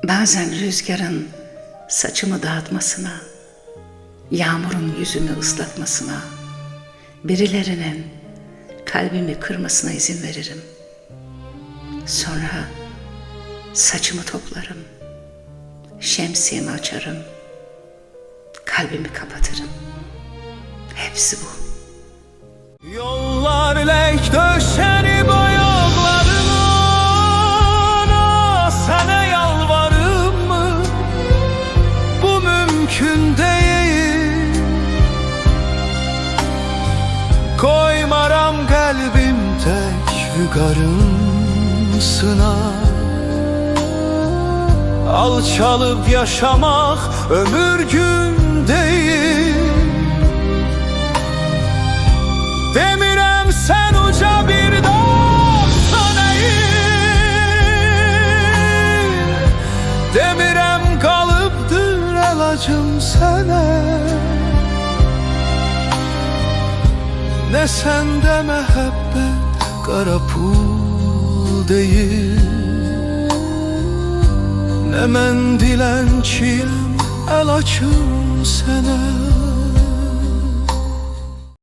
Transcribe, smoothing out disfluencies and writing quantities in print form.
Bazen rüzgarın saçımı dağıtmasına, yağmurun yüzümü ıslatmasına, birilerinin kalbimi kırmasına izin veririm. Sonra saçımı toplarım, şemsiyemi açarım, kalbimi kapatırım. Hepsi bu. Yollar lek döşenip ayaklarına, sana yalvarırım mı? Bu mümkün değil. Koymaram kalbim tek vügarımsına. Alçalıp yaşamak ömür gün değil. Demirem sen uca bir dağsan eğil, demirem kalıptır elacım sana. Ne sende mehabbet kara pul değil, ne men dilençiyem elacım sana.